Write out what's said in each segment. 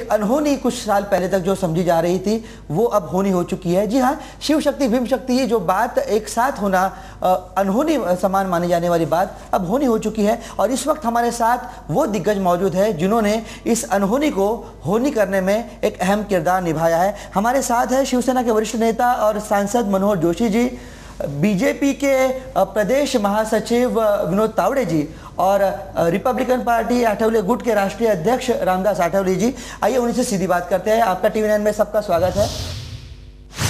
एक अनहोनी कुछ साल पहले तक जो समझी जा रही थी वो अब होनी हो चुकी है। जी हाँ, शिव शक्ति भीम शक्ति जो बात एक साथ होना अनहोनी समान मानी जाने वाली बात अब होनी हो चुकी है। और इस वक्त हमारे साथ वो दिग्गज मौजूद है जिन्होंने इस अनहोनी को होनी करने में एक अहम किरदार निभाया है। हमारे साथ है शिवसेना के वरिष्ठ नेता और सांसद मनोहर जोशी जी, बीजेपी के प्रदेश महासचिव विनोद तावड़े जी और रिपब्लिकन पार्टी आठवले गुट के राष्ट्रीय अध्यक्ष रामदास आठवले जी। आइए उन्हीं से सीधी बात करते हैं। आपका TV9 में सबका स्वागत है।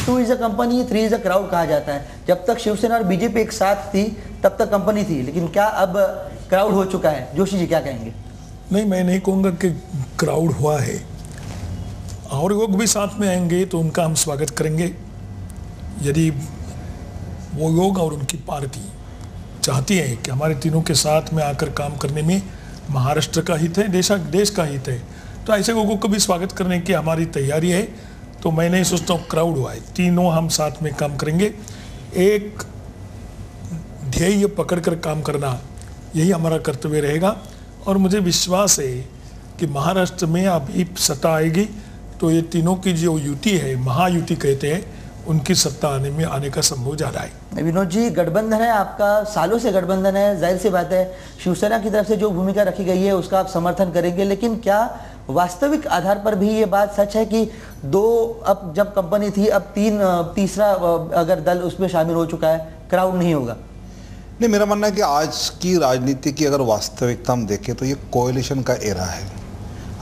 2 is a company, 3 is a crowd कहा जाता है। जब तक शिवसेना और बीजेपी एक साथ थी तब तक कंपनी थी, लेकिन क्या अब क्राउड हो चुका है? जोशी जी क्या कहेंगे? नहीं, मैं नहीं कहूँगा कि क्राउड हुआ है। और लोग भी साथ में आएंगे तो उनका हम स्वागत करेंगे। यदि वो लोग और उनकी पार्टी चाहती है कि हमारे तीनों के साथ में आकर काम करने में महाराष्ट्र का हित है, देश का हित है, तो ऐसे लोगों को भी स्वागत करने की हमारी तैयारी है। तो मैं नहीं सोचता हूँ क्राउड हुआ है। तीनों हम साथ में काम करेंगे, एक ध्येय पकड़ कर काम करना, यही हमारा कर्तव्य रहेगा। और मुझे विश्वास है कि महाराष्ट्र में अभी सत्ता आएगी तो ये तीनों की जो युति है, महायुति कहते हैं, उनकी सत्ता आने का संभव ज़्यादा है। विनोद जी, गठबंधन है आपका, सालों से गठबंधन है, जाहिर सी बात है शिवसेना की तरफ से जो भूमिका रखी गई है उसका आप समर्थन करेंगे, लेकिन क्या वास्तविक आधार पर भी ये बात सच है कि 2 अब जब कंपनी थी अब तीसरा अगर दल उसमें शामिल हो चुका है, क्राउड नहीं होगा? नहीं, मेरा मानना है कि आज की राजनीति की अगर वास्तविकता हम देखें तो ये कोएलिशन का एरा है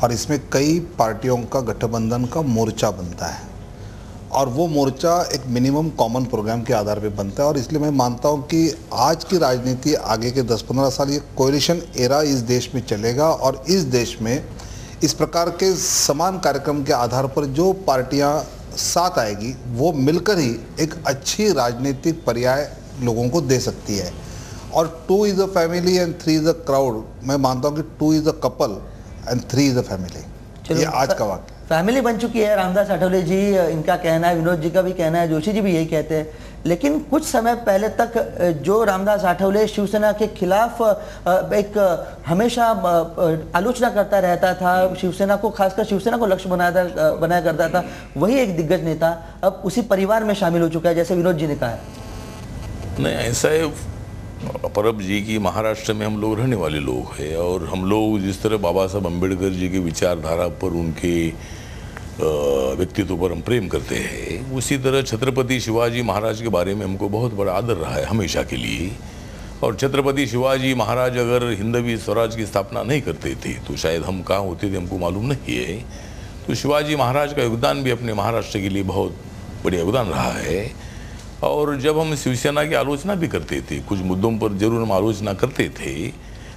और इसमें कई पार्टियों का गठबंधन का मोर्चा बनता है और वो मोर्चा एक मिनिमम कॉमन प्रोग्राम के आधार पे बनता है। और इसलिए मैं मानता हूँ कि आज की राजनीति आगे के 10-15 साल ये कोएलिशन एरा इस देश में चलेगा और इस देश में इस प्रकार के समान कार्यक्रम के आधार पर जो पार्टियाँ साथ आएगी वो मिलकर ही एक अच्छी राजनीतिक पर्याय लोगों को दे सकती है। और 2 is a family and 3 is a crowd, मैं मानता हूँ कि 2 is a couple and 3 is a family. ये आज का वाक्य फैमिली बन चुकी है। रामदास आठवले जी इनका कहना है, विनोद जी का भी कहना है, जोशी जी भी यही कहते हैं। लेकिन कुछ समय पहले तक जो रामदास आठवले शिवसेना के खिलाफ एक हमेशा आलोचना करता रहता था, शिवसेना को खासकर शिवसेना को लक्ष्य बनाया करता था, वही एक दिग्गज नेता अब उसी परिवार में शामिल हो चुका है, जैसे विनोद जी ने कहा है। नहीं, ऐसा है परब जी की महाराष्ट्र में हम लोग रहने वाले लोग हैं और हम लोग जिस तरह बाबा साहब अम्बेडकर जी की विचारधारा पर, उनके व्यक्तित्व पर हम प्रेम करते हैं, उसी तरह छत्रपति शिवाजी महाराज के बारे में हमको बहुत बड़ा आदर रहा है हमेशा के लिए। और छत्रपति शिवाजी महाराज अगर हिंदवी स्वराज की स्थापना नहीं करते थे तो शायद हम कहाँ होते थे हमको मालूम नहीं है। तो शिवाजी महाराज का योगदान भी अपने महाराष्ट्र के लिए बहुत बढ़िया योगदान रहा है। और जब हम शिवसेना की आलोचना भी करते थे, कुछ मुद्दों पर जरूर हम आलोचना करते थे,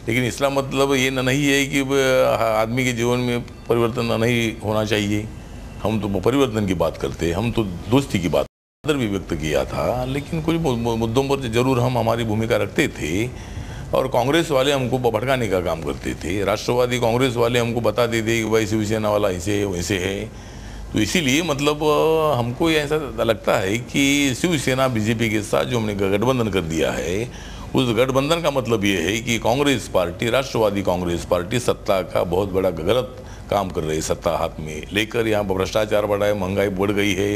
लेकिन इसका मतलब ये नहीं है कि आदमी के जीवन में परिवर्तन नहीं होना चाहिए। हम तो परिवर्तन की बात करते, हम तो दोस्ती की बात भी व्यक्त किया था, लेकिन कुछ मुद्दों पर जरूर हम हमारी भूमिका रखते थे। और कांग्रेस वाले हमको भड़काने का काम करते थे, राष्ट्रवादी कांग्रेस वाले हमको बताते थे कि भाई शिवसेना वाला ऐसे है वैसे है। तो इसीलिए मतलब हमको ये ऐसा लगता है कि शिवसेना बीजेपी के साथ जो हमने गठबंधन कर दिया है, उस गठबंधन का मतलब ये है कि कांग्रेस पार्टी, राष्ट्रवादी कांग्रेस पार्टी सत्ता का बहुत बड़ा गलत काम कर रही है। सत्ता हाथ में लेकर यहाँ पर भ्रष्टाचार बढ़ा है, महंगाई बढ़ गई है,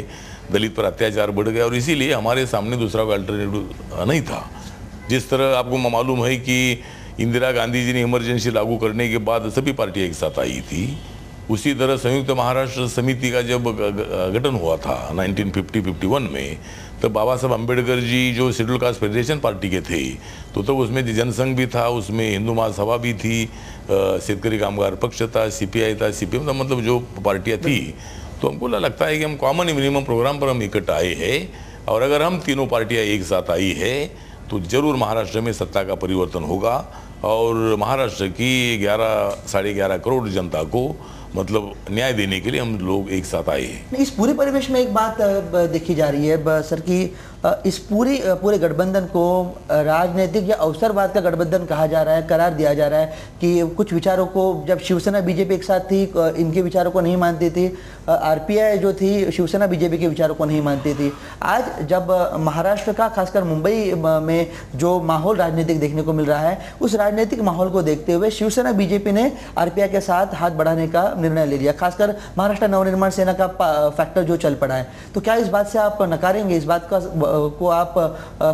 दलित पर अत्याचार बढ़ गया और इसीलिए हमारे सामने दूसरा कोई अल्टरनेटिव नहीं था। जिस तरह आपको मालूम है कि इंदिरा गांधी जी ने इमरजेंसी लागू करने के बाद सभी पार्टियाँ एक साथ आई थी, उसी तरह संयुक्त महाराष्ट्र समिति का जब गठन हुआ था 1950-51 में, तब बाबा साहब अम्बेडकर जी जो शेड्यूल कास्ट फेडरेशन पार्टी के थे, तो उसमें जनसंघ भी था, उसमें हिंदू महासभा भी थी, शेतकरी कामगार पक्ष था, CPI था, CPM था, मतलब जो पार्टियाँ थी। तो हमको लगता है कि हम कॉमन मिनिमम प्रोग्राम पर हम इकट्ठा आए हैं और अगर हम तीनों पार्टियाँ एक साथ आई है तो जरूर महाराष्ट्र में सत्ता का परिवर्तन होगा और महाराष्ट्र की 11-11.5 करोड़ जनता को मतलब न्याय देने के लिए हम लोग एक साथ आए हैं। इस पूरे परिवेश में एक बात देखी जा रही है सर कि इस पूरे गठबंधन को राजनीतिक या अवसरवाद का गठबंधन कहा जा रहा है, करार दिया जा रहा है कि कुछ विचारों को, जब शिवसेना बीजेपी एक साथ थी इनके विचारों को नहीं मानती थी, आरपीआई जो थी शिवसेना बीजेपी के विचारों को नहीं मानती थी। आज जब महाराष्ट्र का खासकर मुंबई में जो माहौल राजनीतिक देखने को मिल रहा है, उस राजनीतिक माहौल को देखते हुए शिवसेना बीजेपी ने आरपीआई के साथ हाथ बढ़ाने का निर्णय ले लिया। खासकर महाराष्ट्र नवनिर्माण सेना का फैक्टर जो चल पड़ा है, तो क्या इस बात से आप नकारेंगे, इस बात को आप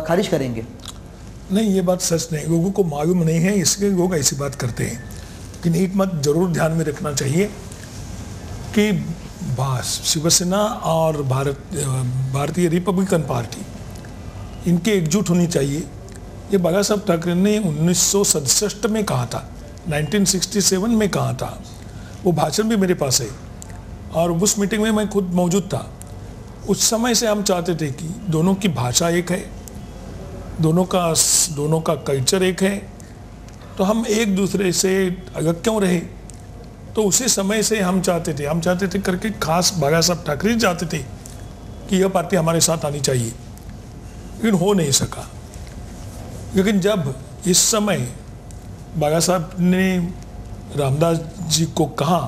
खारिज करेंगे? नहीं, ये बात सच नहीं, लोगों को मालूम नहीं है इसलिए लोग ऐसी बात करते हैं। लेकिन एक बात जरूर ध्यान में रखना चाहिए कि शिवसेना और भारतीय रिपब्लिकन पार्टी, इनकी एकजुट होनी चाहिए। ये बाला साहब ठाकरे ने 1967 में कहा था, 1967 में कहा था। वो भाषण भी मेरे पास है और उस मीटिंग में मैं खुद मौजूद था। उस समय से हम चाहते थे कि दोनों की भाषा एक है, दोनों का कल्चर एक है, तो हम एक दूसरे से अलग क्यों रहे। तो उसी समय से हम चाहते थे करके, खास बाला साहब ठाकरे चाहते थे कि यह पार्टी हमारे साथ आनी चाहिए, लेकिन हो नहीं सका। लेकिन जब इस समय बाला साहब ने रामदास जी को कहा,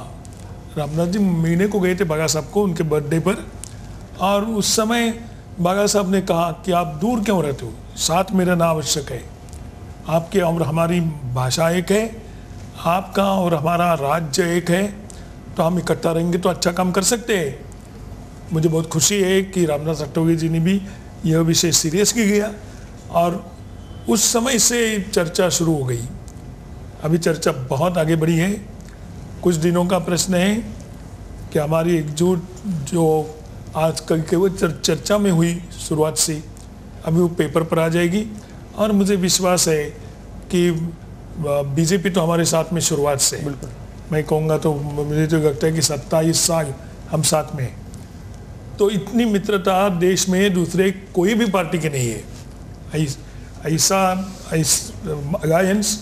रामदास जी मिलने को गए थे बाला साहब को उनके बर्थडे पर, और उस समय बाला साहब ने कहा कि आप दूर क्यों रहते हो, साथ में रहना आवश्यक है। आपके और हमारी भाषा एक है, आपका और हमारा राज्य एक है, तो हम इकट्ठा रहेंगे तो अच्छा काम कर सकते हैं। मुझे बहुत खुशी है कि रामदास अठवले जी ने भी यह विषय सीरियसली लिया और उस समय से चर्चा शुरू हो गई। अभी चर्चा बहुत आगे बढ़ी है। कुछ दिनों का प्रश्न है कि हमारी एकजुट जो आजकल के वो चर्चा में हुई शुरुआत से, अभी वो पेपर पर आ जाएगी। और मुझे विश्वास है कि बीजेपी तो हमारे साथ में शुरुआत से, बिल्कुल मैं कहूँगा तो मुझे तो लगता है कि 27 साल हम साथ में हैं। तो इतनी मित्रता देश में दूसरे कोई भी पार्टी की नहीं है। ऐसा अलायंस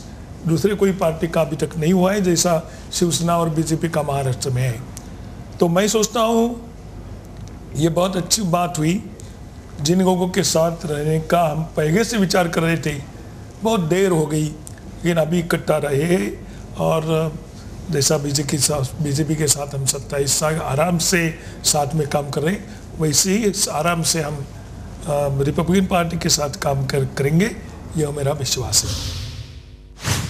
दूसरे कोई पार्टी का अभी तक नहीं हुआ है जैसा शिवसेना और बीजेपी का महाराष्ट्र में है। तो मैं सोचता हूँ ये बहुत अच्छी बात हुई। जिन लोगों के साथ रहने का हम पहले से विचार कर रहे थे, बहुत देर हो गई, लेकिन अभी इकट्ठा रहे और जैसा बीजेपी के साथ हम 27 साल आराम से साथ में काम कर रहे हैं, वैसे ही आराम से हम रिपब्लिकन पार्टी के साथ काम करेंगे, यह मेरा विश्वास है।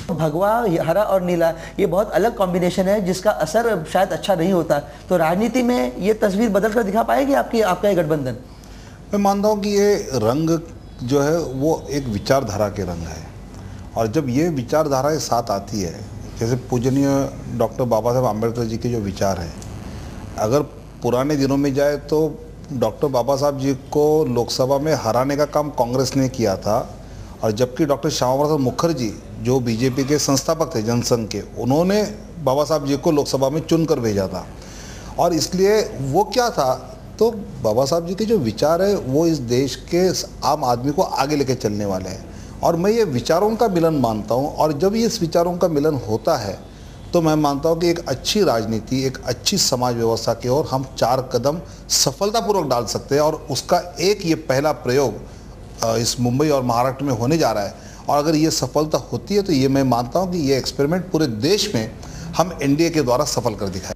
भगवा हरा और नीला ये बहुत अलग कॉम्बिनेशन है जिसका असर शायद अच्छा नहीं होता। तो राजनीति में ये तस्वीर बदल कर दिखा पाएगी आपका ये गठबंधन? मैं मानता हूँ कि ये रंग जो है वो एक विचारधारा के रंग है, और जब ये विचारधारा के साथ आती है, जैसे पूजनीय डॉक्टर बाबा साहब आम्बेडकर जी के जो विचार हैं, अगर पुराने दिनों में जाए तो डॉक्टर बाबा साहब जी को लोकसभा में हराने का काम कांग्रेस ने किया था, और जबकि डॉक्टर श्यामा प्रसाद मुखर्जी जो बीजेपी के संस्थापक थे जनसंघ के, उन्होंने बाबा साहब जी को लोकसभा में चुनकर भेजा था। और इसलिए वो क्या था, तो बाबा साहब जी के जो विचार है वो इस देश के आम आदमी को आगे लेके चलने वाले हैं, और मैं ये विचारों का मिलन मानता हूँ। और जब ये इस विचारों का मिलन होता है तो मैं मानता हूँ कि एक अच्छी राजनीति, एक अच्छी समाज व्यवस्था की ओर हम 4 कदम सफलतापूर्वक डाल सकते हैं, और उसका एक ये पहला प्रयोग इस मुंबई और महाराष्ट्र में होने जा रहा है। और अगर ये सफलता होती है तो ये मैं मानता हूँ कि ये एक्सपेरिमेंट पूरे देश में हम एनडीए के द्वारा सफल कर दिखाए।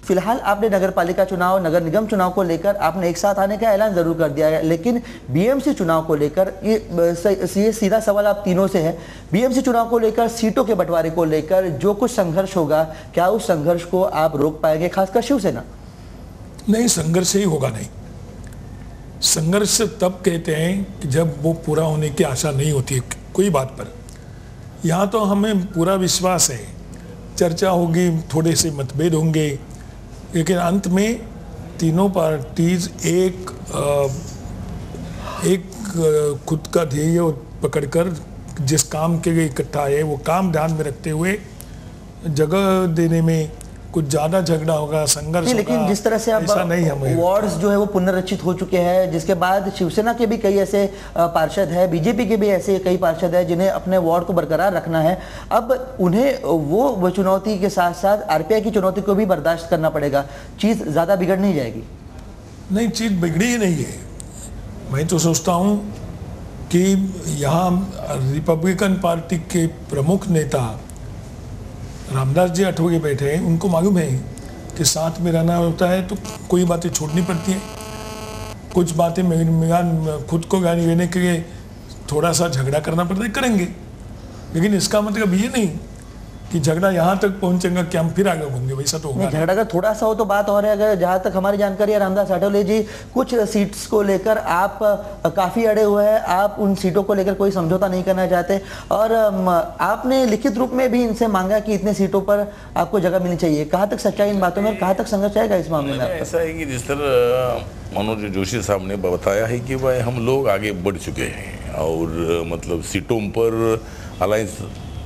फिलहाल आपने नगर पालिका चुनाव, नगर निगम चुनाव को लेकर आपने एक साथ आने का ऐलान जरूर कर दिया है, लेकिन बीएमसी चुनाव को लेकर ये सीधा सवाल आप तीनों से है। बीएमसी चुनाव को लेकर, सीटों के बंटवारे को लेकर जो कुछ संघर्ष होगा, क्या उस संघर्ष को आप रोक पाएंगे, खासकर शिवसेना? नहीं, संघर्ष ही होगा नहीं। संघर्ष तब कहते हैं कि जब वो पूरा होने की आशा नहीं होती है कोई बात पर। यहाँ तो हमें पूरा विश्वास है, चर्चा होगी, थोड़े से मतभेद होंगे, लेकिन अंत में तीनों पार्टीज एक खुद का ध्येय पकड़कर जिस काम के लिए इकट्ठा है वो काम ध्यान में रखते हुए जगह देने में कुछ ज्यादा झगड़ा होगा, संघर्ष होगा, लेकिन जिस तरह से अब वार्ड्स जो है वो पुनर्रचित हो चुके हैं, जिसके बाद शिवसेना के भी कई ऐसे पार्षद हैं, बीजेपी के भी ऐसे कई पार्षद हैं जिन्हें अपने वार्ड को बरकरार रखना है। अब उन्हें वो चुनौती के साथ साथ आरपीआई की चुनौती को भी बर्दाश्त करना पड़ेगा। चीज ज्यादा बिगड़ नहीं जाएगी? नहीं, चीज बिगड़ी ही नहीं है। मैं तो सोचता हूँ कि यहाँ रिपब्लिकन पार्टी के प्रमुख नेता रामदास जी अठवगे बैठे हैं, उनको मालूम है कि साथ में रहना होता है तो कोई बातें छोड़नी पड़ती हैं, कुछ बातें खुद को गाली देने के लिए थोड़ा सा झगड़ा करना पड़ता है, करेंगे। लेकिन इसका मतलब ये नहीं कि झगड़ा यहाँ तक पहुंचेगा कि हम फिर आगे होंगे, वैसा तो होगा। झगड़ा अगर थोड़ा सा हो तो बात और है। अगर जहाँ तक हमारी जानकारी है, रामदास अठवले जी कुछ सीट्स को लेकर आप काफ़ी अड़े हुए हैं, आप उन सीटों को लेकर कोई समझौता नहीं करना चाहते और आपने लिखित रूप में भी इनसे मांगा कि इतने सीटों पर आपको जगह मिलनी चाहिए। कहाँ तक सच्चाई इन बातों में, कहाँ तक संघर्ष आएगा इस मामले में? ऐसा है कि जिस तरह मनोज जोशी साहब ने बताया है कि भाई हम लोग आगे बढ़ चुके हैं और मतलब सीटों पर अलायंस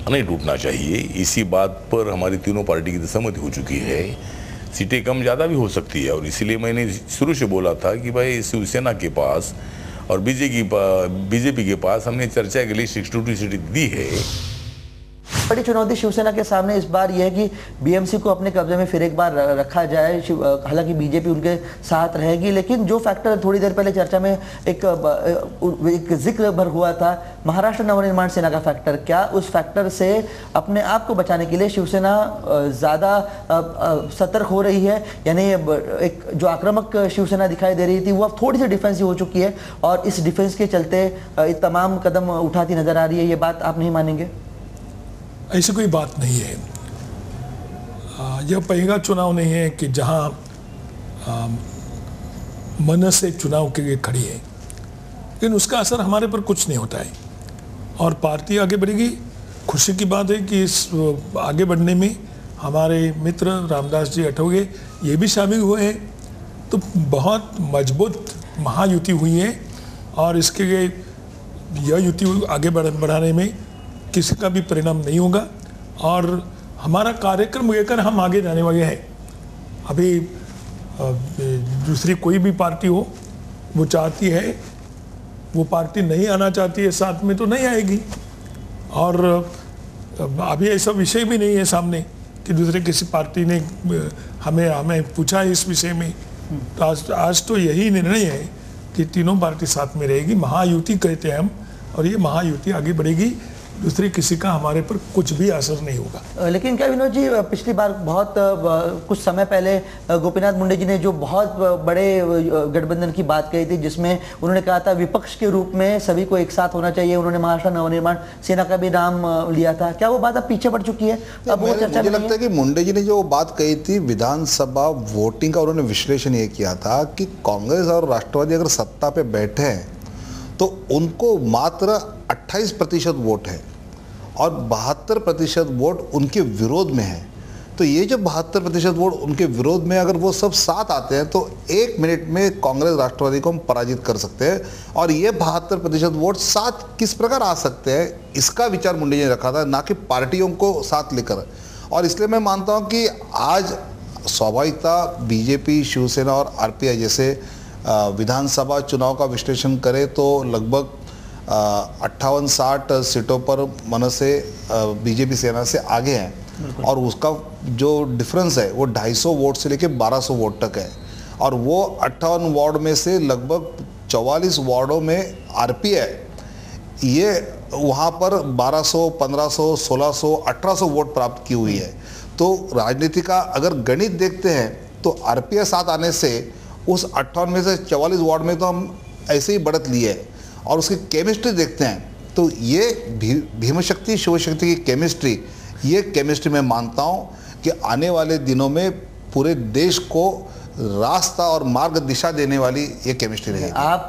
नहीं टूटना चाहिए, इसी बात पर हमारी तीनों पार्टी की सहमति हो चुकी है। सीटें कम ज़्यादा भी हो सकती है और इसीलिए मैंने शुरू से बोला था कि भाई शिवसेना के पास और बीजेपी के पास हमने चर्चा के लिए 62 सीटें दी है। बड़ी चुनौती शिवसेना के सामने इस बार यह है कि बीएमसी को अपने कब्जे में फिर एक बार रखा जाए। हालांकि बीजेपी उनके साथ रहेगी, लेकिन जो फैक्टर थोड़ी देर पहले चर्चा में एक जिक्र भर हुआ था, महाराष्ट्र नवनिर्माण सेना का फैक्टर, क्या उस फैक्टर से अपने आप को बचाने के लिए शिवसेना ज़्यादा सतर्क हो रही है? यानी एक जो आक्रामक शिवसेना दिखाई दे रही थी वो अब थोड़ी सी डिफेंसिव हो चुकी है और इस डिफेंस के चलते तमाम कदम उठाती नजर आ रही है। ये बात आप नहीं मानेंगे? ऐसी कोई बात नहीं है। यह पहला चुनाव नहीं है कि जहां मन से चुनाव के लिए खड़ी है, लेकिन उसका असर हमारे पर कुछ नहीं होता है और पार्टी आगे बढ़ेगी। खुशी की बात है कि इस आगे बढ़ने में हमारे मित्र रामदास जी अठवगे ये भी शामिल हुए हैं, तो बहुत मजबूत महायुति हुई है और इसके लिए यह युति आगे बढ़ाने में किसी का भी परिणाम नहीं होगा और हमारा कार्यक्रम लेकर हम आगे जाने वाले हैं। अभी दूसरी कोई भी पार्टी हो, वो चाहती है, वो पार्टी नहीं आना चाहती है साथ में तो नहीं आएगी और अभी ऐसा विषय भी नहीं है सामने कि दूसरे किसी पार्टी ने हमें पूछा है इस विषय में। तो आज तो यही निर्णय है कि तीनों पार्टी साथ में रहेगी, महायुति कहते हैं हम, और ये महायुति आगे बढ़ेगी, दूसरे किसी का हमारे पर कुछ भी असर नहीं होगा। लेकिन क्या विनोद जी, पिछली बार बहुत कुछ समय पहले गोपीनाथ मुंडे जी ने जो बहुत बड़े गठबंधन की बात कही थी, जिसमें उन्होंने कहा था विपक्ष के रूप में सभी को एक साथ होना चाहिए, उन्होंने महाराष्ट्र नवनिर्माण सेना का भी नाम लिया था, क्या वो बात अब पीछे पड़ चुकी है? अब वो चर्चा मुझे लगता है कि मुंडे जी ने जो बात कही थी विधानसभा वोटिंग का, उन्होंने विश्लेषण ये किया था कि कांग्रेस और राष्ट्रवादी अगर सत्ता पे बैठे हैं तो उनको मात्र 28% वोट है और 72% वोट उनके विरोध में है। तो ये जो 72% वोट उनके विरोध में अगर वो सब साथ आते हैं तो 1 मिनट में कांग्रेस राष्ट्रवादी को हम पराजित कर सकते हैं। और ये 72% वोट साथ किस प्रकार आ सकते हैं, इसका विचार मुंडे जी ने रखा था, ना कि पार्टियों को साथ लेकर। और इसलिए मैं मानता हूँ कि आज स्वाभाविकता बीजेपी, शिवसेना और आरपीआई जैसे विधानसभा चुनाव का विश्लेषण करें तो लगभग 58-60 सीटों पर मन से बीजेपी सेना से आगे हैं और उसका जो डिफरेंस है वो 250 वोट से लेकर 1200 वोट तक है। और वो 58 वार्ड में से लगभग 44 वार्डों में आरपीआई ये वहाँ पर 1200, 1500, 1600, 1800 वोट प्राप्त की हुई है। तो राजनीति का अगर गणित देखते हैं तो आरपीआई साथ आने से उस 58 में से 44 वार्ड में तो हम ऐसे ही बढ़त लिए है। और उसकी केमिस्ट्री देखते हैं तो ये भीमशक्ति शिवशक्ति की केमिस्ट्री, ये केमिस्ट्री मैं मानता हूँ कि आने वाले दिनों में पूरे देश को रास्ता और मार्ग दिशा देने वाली ये केमिस्ट्री रहेगी। आप